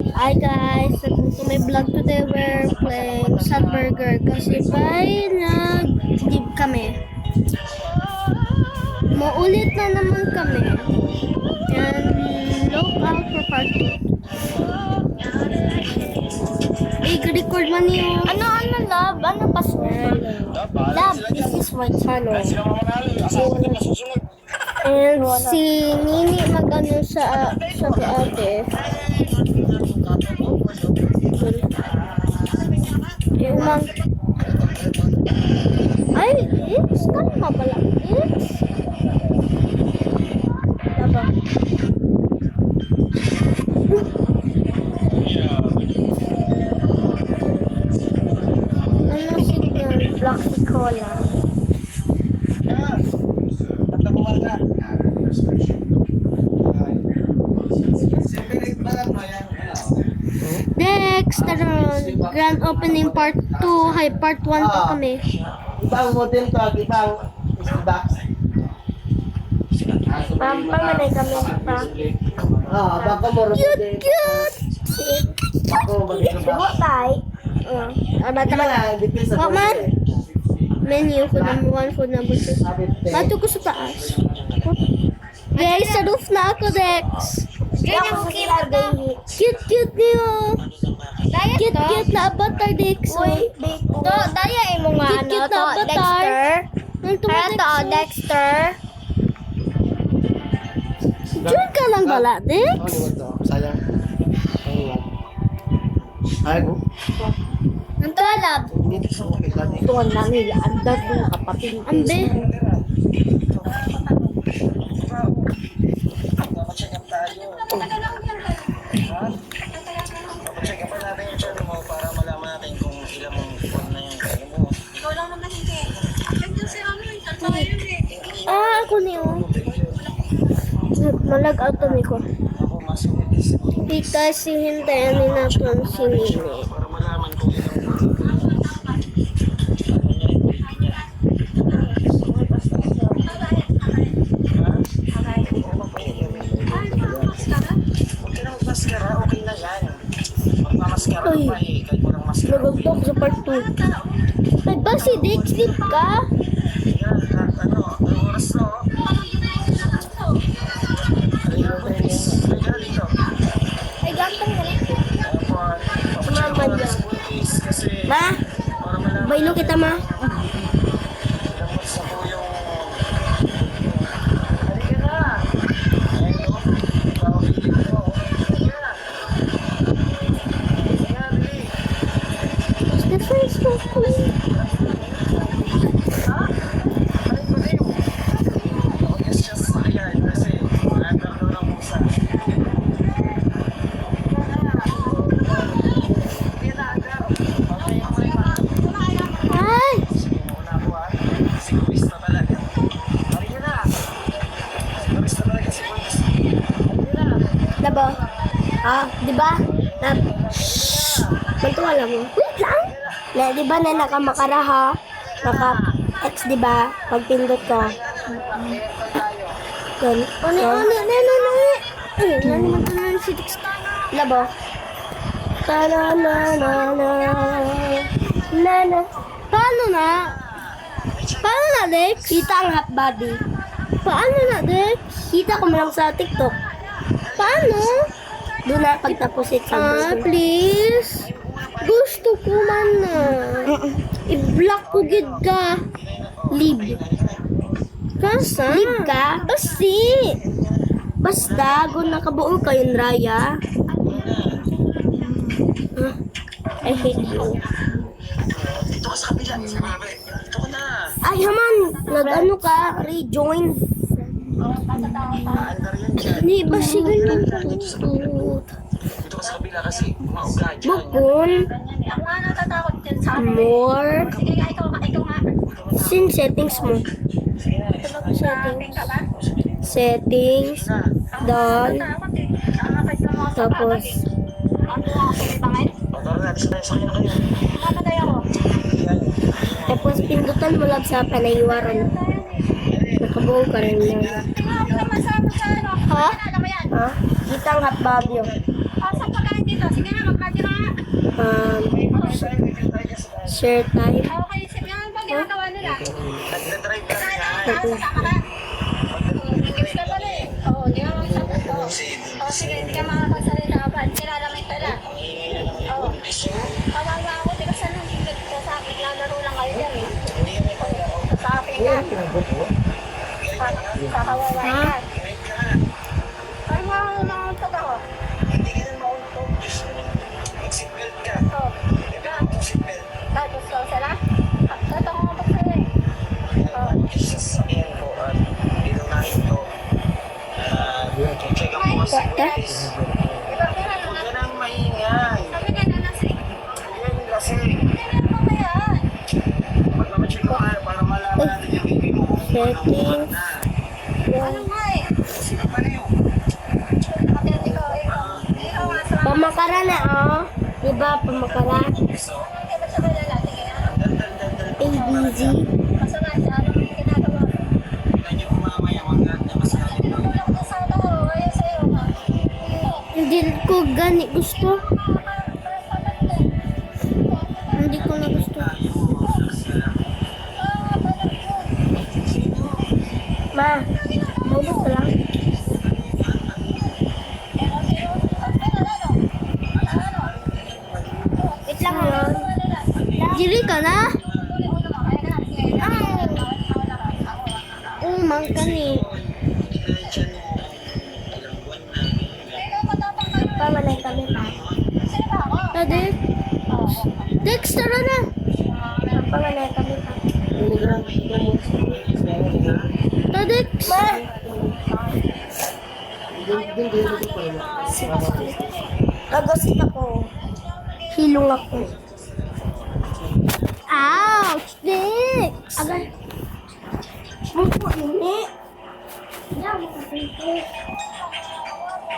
Hi guys, welcome to my vlog. Today we're playing Sad Burger kasi nag-leave kami. Maulit na naman kami. And look out for part 2. I-record man yung... Love? Ano password? Love, this is my channel. And si Nini mag-ano sa kay ate. Yung mag... Ay, it's tama pala. It's... Diba? Ano signal? Black Cola. Next, grand opening part 2. Hi, part 1 pa kami. Ibang model to, ibang box. Pamanay kami pa. Baka mo rin. Cute! Ako, Subo tayo. Bata ka. depends sa What man? Menu, food number 1, food number 2. Bato ko sa taas. Guys, sa roof na ako, Dex. Ganyan mo kilagay. Cute niyo. Cute na avatar, Dex. Uy, to, daya mo nga ano Cute na to, avatar. Dexter. Ang Para to, Dexter. Diyan ka lang bala, Dex. Sayang. Ay ko. Ang to, love. Ito ang namin, andad mo kapatid. Ambe. Check pa natin yung channel mo para malaman natin kung ilang phone na yung kaya mo. Ikaw lang naman hindi. Ganyan si ano, tatlo yun eh. Ako niyo. Malag-out kami ko. Ako mas mabilis Tita, si hintayin ni natin si Nini. para malaman kung ilang Huwag ka na magmaskara, okay na yan. Magmamaskara Uy. pa eh, kahit walang maskara. Nagagtok sa part 2. Ay ba si Dex, sleep ka? Yan, ang oras na oh. Halika dito. Ay, gantong na rin. Papacheck ko na sa buntis kasi Ma, para malaman bailo kita ma. ilang months na po yung... Halika na! Ayun o, pawagin mo. Halika na! Halika, Billy. It's the first one. Halika ba kayo? Oh, yes, ayan, kasi nagkakaroon daw ng pusa. Halika na, Agar. Mamaya mo rin pa. Ay! Una ko ah, si Luis na talaga. Halika na! Si Luis na talaga si Luis. Halika na! Labo. Di ba? Magtuwala mo. Wait lang. Di ba na nakamakaraha? Naka-X, di ba? Pagpindot ka. Yan. Ano? Ay, ano naman ito na si Dex. Labo. Na. Paano na? Paano na, Dex? Kita ang half body. Paano na, Dex? Kita ko mo lang sa TikTok. Paano? Doon na pagtapusit sa please. Gusto ko man na. I-block ko gid ka. Leave. Kasa? Leave ka? Basta, kung nakabuo kayo, Raya. I hate you. Dito ka sa kabila. Dito ka na. Ay, Haman, nag-ano ka? Rejoin. Aandar yan dyan. Di ba siya ganun? Dito ka sa kabila kasi mauga dyan. Bukon, Ako nga natatakot dyan sa amin. more, Sige nga, ikaw nga. sin settings mo. Shopping ka ba? Settings, done, Takot eh. Nakakapit ka mga tapos, Ano nga ako may bangin? O, tara natin sa kanya kayo. Nakakatay ako. Yan. tapos pindutan mo lang sa panaywaran. Nakabuo ka rin lang. Tingnan ako naman sa ano. Ha? Alam mo yan. Ha? Kitang hot bagyo. Saan pa kain dito? Sige na, mag-party na nga. Share time. Okay, sige nga. Ano ba ginagawa nila? Nagdadrive ka na. English ka pala eh. Oo, hindi ka magsagot. Oo, sige, hindi ka makakagsalita. Kilala mo yung pala. Oo. Kawawa ako, di ka saan nang higit ko sa akin. Lalaro lang kayo dyan eh. Sa akin ka. Sa kawawa ka. Ay, mauntok ako. Hindi ka na mauntog. Mag-seatbelt ka. Oo. Seatbelt. Tapos ko sila. Ito ko nga sila eh. Oo. Sa sasakyan ko at inunahin ko. Check up mo sa police. Iba pinalo na. Huwag ka nang maingay. Sabi ka na nasa Yan kasi. Kailan mo kaya? Pag naman-check ko nga para malaman natin yung baby mo kung Settings. Ano nga eh? sino pa rin yun. Nakatira ikaw. Ikaw nga sa... Pamakara na, oh. Diba, pamakara? Hindi ba siya kilala? Sige na. ABZ. Basta nga siya, ano yung ginagawa mo? Tignan niyo kung mamaya maganda mas galing doon. Tulak ko sa ano, ayaw sa'yo. Hindi ko gani gusto. Hindi ko na gusto. Ma, maubos ka lang. Wait lang ha. Jiri ka na? Umang ka ni. Pamalay kami pa. Tadi? Dex, tara na. Pamalay kami pa. Tadex. Ma. Nagasit ako. Hilong ako. Ouch! Dex! Agay. Mungko ini.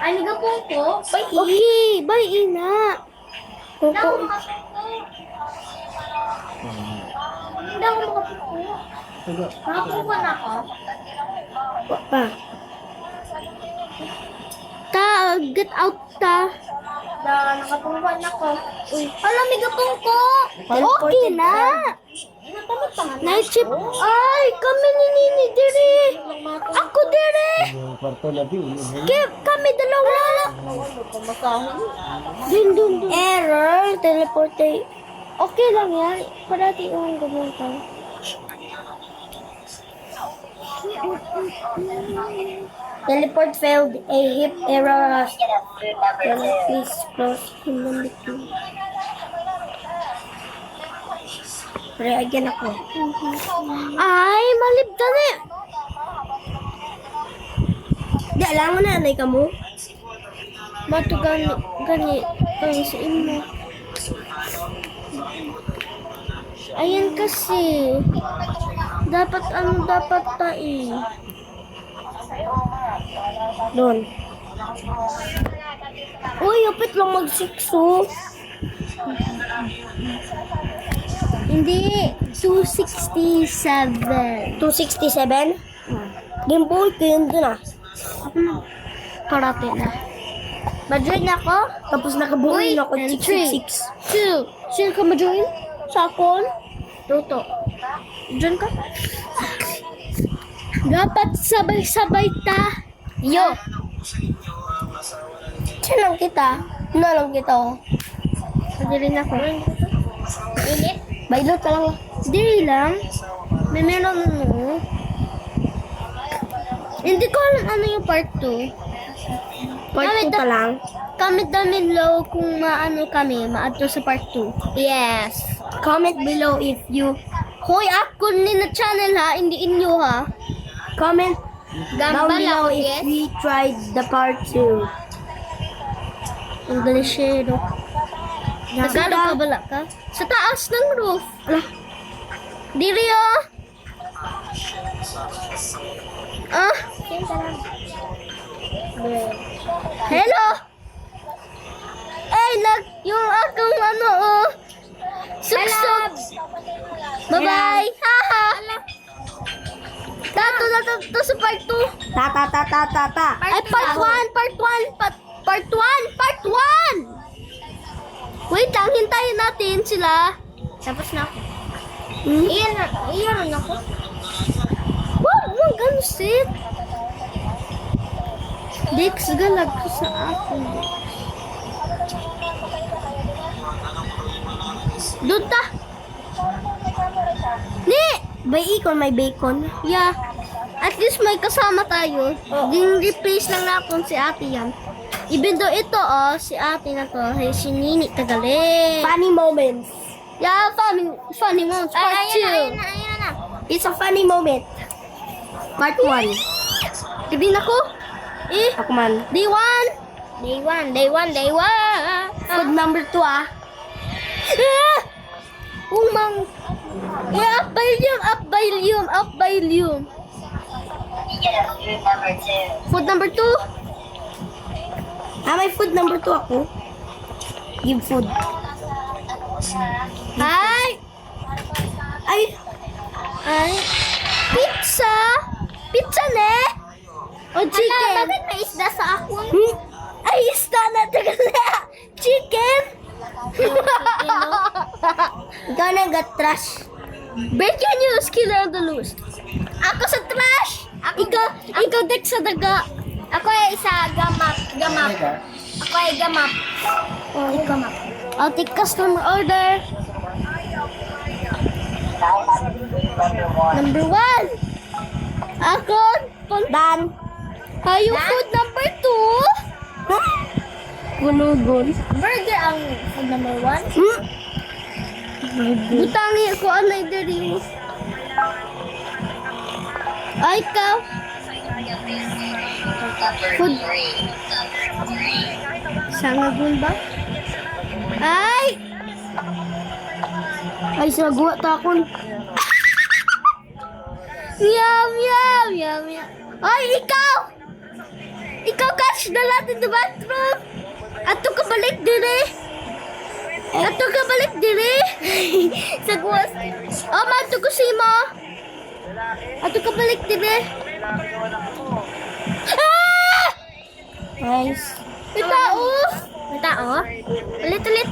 Ano ka pungko? Okay, bye ina. Pungko. Hindi ako makapungko. Nakapungko na ako? Pa. Get out ta. Nakapungko na ako. Uy. Alam, may gapungko. Okay na. Night shift. Ay, kami ni Nini diri. Ako diri. Kami dalawa. Dun. Error. Teleporte. Okay lang yan. Parati yung gumunta. Teleport failed. A hip error. Please close. Pero again ako. Ay, malibdan eh. Di, alam mo na, anay ka mo. Bato gani sa imo. Ayan kasi. Dapat tayo. Doon. Uy, upit lang mag-6 Hindi, 267. 267? Game boy ko yun dun ah. Karate na. Ma-join ako? Tapos nakabuhin ako 666. 2. Sino ka ma-join? Sa akon? Toto. Join ka? Dapat sabay-sabay ta. Yo. Sinang kita? Nalang kita oh. Pagdirin ako. Init? Bailot ka lang. Diri lang. May meron ano. Hindi ko alam ano yung part 2. Part 2 pa lang. Comment down below kung maano kami, ma-add sa part 2. Yes. Comment below if you... Hoy, ako ni na channel ha, hindi inyo ha. Comment down below if we tried the part 2. Ang galishero. Tagalog ka bala ka? Sa taas ng roof. Alah. Diri oh. Ah. Hello. Yung akong ano oh. Suksok. Bye-bye. Haha. Tato sa part 2. Ta. Ay, part 1. Part 1! Part 1! Wait lang, hintayin natin sila. Tapos na ako. Hmm? Iyan ako. Wag mo ganun, sit. Dex, galag ko sa akin. Doon ta. Ni! May ikon, may bacon. Yeah. At least may kasama tayo. Din replace lang natin si ate yan. Even though ito, si ate na to, ay si Nini Tagaling. Funny moments. Yeah, funny moments. Part 2. Ayan na. It's a funny moment. Part 1. Gabin ako. Ako man. Day 1. Day 1. Food number 2 ah. Umang. Up volume. Food number 2. May food number 2 ako. Give food. Ay! Pizza! Pizza ne? O chicken? Bakit may isda sa ako? Ay, isda na talaga. Chicken? Ikaw na trash. Bacon news, killer on the loose. Ako sa trash. Ikaw Dex sa daga. Ako ay isa gamap. Ako ay gamap. I'll take customer order. Number 1. Ako, Dan. Yung food number 2. Gunugon. Burger ang food number 1. Butangi ako anay diri. Ay ka. Food. Sangagun ba? Ay! Sagawa ta akon. Yum. Ay, ikaw! Ikaw, catch the lot in the bathroom! Ato ka balik dire! Sa guwas. Mato ko si mo! Ato ka balik dire! Nice. May tao? Ulit.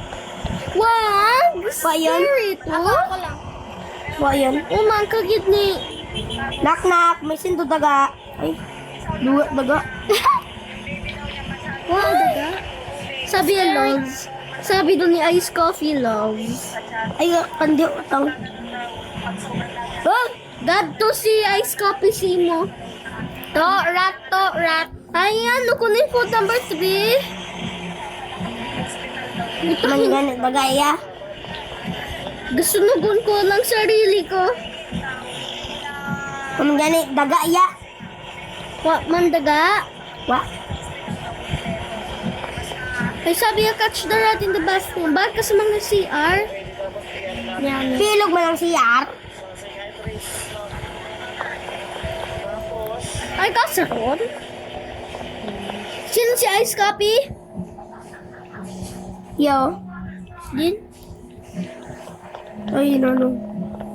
Wag! Scary to. Ako lang. Wayan. Umang kagid ni. Knock. May sindo daga. Ay. Duwa daga. Wow, daga. Sabi yan, loves. Sabi doon ni Ice Coffee, loves. Ay, pandi utang. Oh, God to si Ice Coffee si mo. To rat. Ayan, ano ko na yung food number 3? Mangganit bagaya. Gasunugon ko lang sarili ko. Mangganit dagaya. Wa man daga. Wa. Ay sabi ya catch the rat in the bathroom. Bakit ka sa mga CR? Yan. Pilog man ang CR. Ay kasaron. Sino si Ice Coffee? Yo. Din? Ay, no.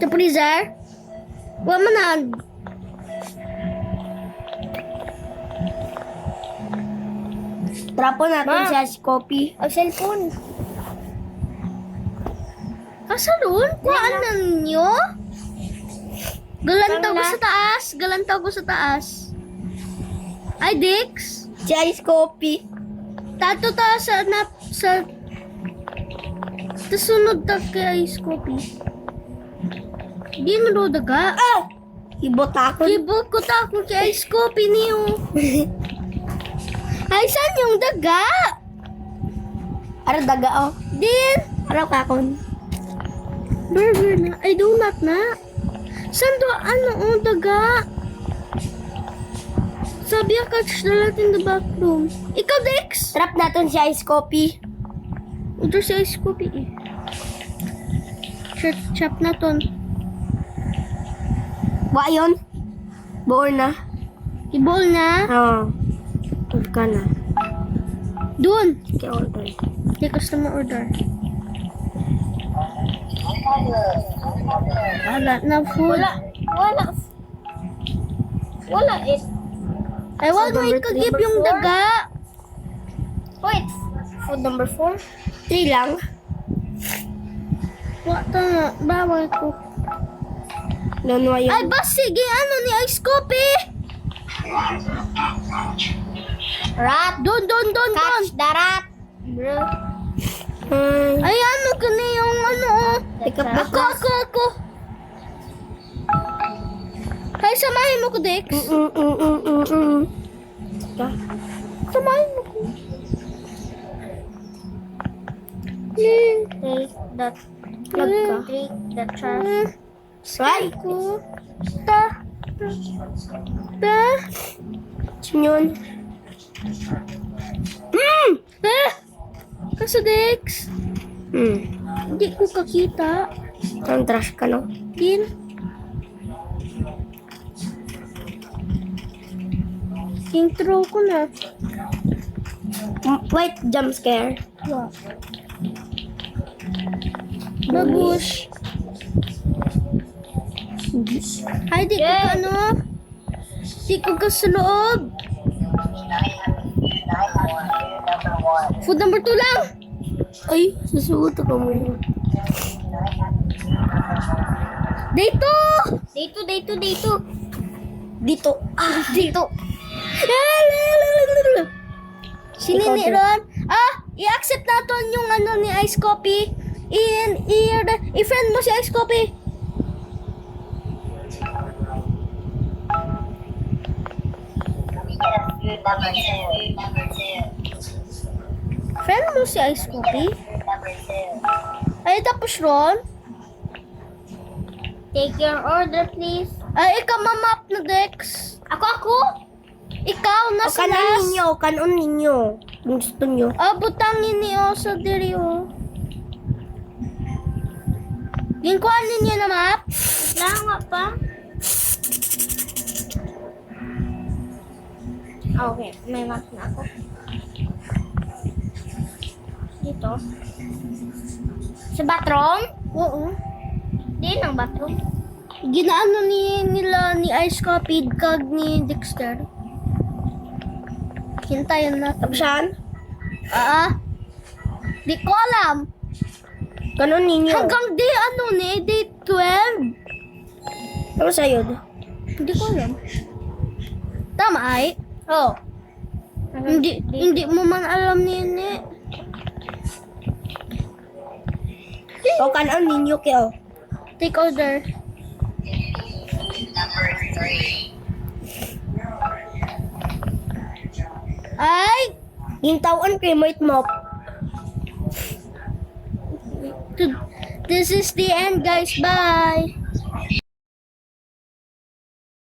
Sa freezer? Wa man. Trapo natin siya si Coffee. Ang cellphone. Kasaron? Kuhaan na ninyo? Galantaw ko sa taas. Ay, Dix? Si Ice Coffee. Tato ta sa tasunod ta kay Ice Coffee. Di mo daga. Ibot ko ta ako kay Ice Coffee niyo. Ay, saan yung daga? Ara daga, Din. Araw kakon. Burger na. Ay, donut na. Saan do, daga? Sabi ka, catch the lot in the bathroom. Ikaw, Dex! Trap natin si Ice Coffee. Order si Ice Coffee eh. Chop natin. Wa yun? Boor na. I-bowl na? Oo. Order ka na. Doon. Sige, order. Sige, customer order. Wala na food. Wala eh. Ay, wag mo ikagip yung daga. Wait. Food number 4? 3 lang. Wata nga. Bawal ko. Nono Ay, ayun. ba sige, ano ni Ice Coffee? Rat. Doon. Catch the rat. Bro. Ay, ano ka na yung ano, oh. Pick up the Ako. Ay, samahin mo ko, Dex. Samahin mo ko. Take the plug ka. Take the trash. Right. Ko. Ta. Yun. Kaso, Dex. Hindi ko kakita. Ang trash ka, no? Din. Intro ko na. Wait, jump scare. Babush. Ay, di ko ka ano. Di ko ka sa loob. Food number 2 lang. Ay, susugot ako mo. Dito! Dito. Dito. Sinini Ikaw, ron. I-accept natin yung ano ni Ice Coffee. I-friend mo si Ice Coffee. Friend mo si Ice Coffee. Ay, tapos ron. Take your order, please. Ay, ikaw mamap na, Dex. Ako? Ikaw, nasa Kanon last. ninyo, kanon ninyo. Kung gusto nyo. Butangin niyo sa diri, oh. Gingkuhan ninyo na map. Nga pa. Okay, may map na ako. Dito. Sa bathroom? Oo. Di ang bathroom. Ginaano nila ni Ice Coffee kag ni Dexter. Hintayin na. Tapos yan? Di ko alam. Kanon ninyo. Hanggang day ano ni? Day 12? Ano sa'yo? Hindi ko alam. Tama ay? Oh. Hindi mo man alam ni. O kanon ninyo kayo. Take order. Ay! Yung tawon kay Mate Mop. This is the end, guys. Bye!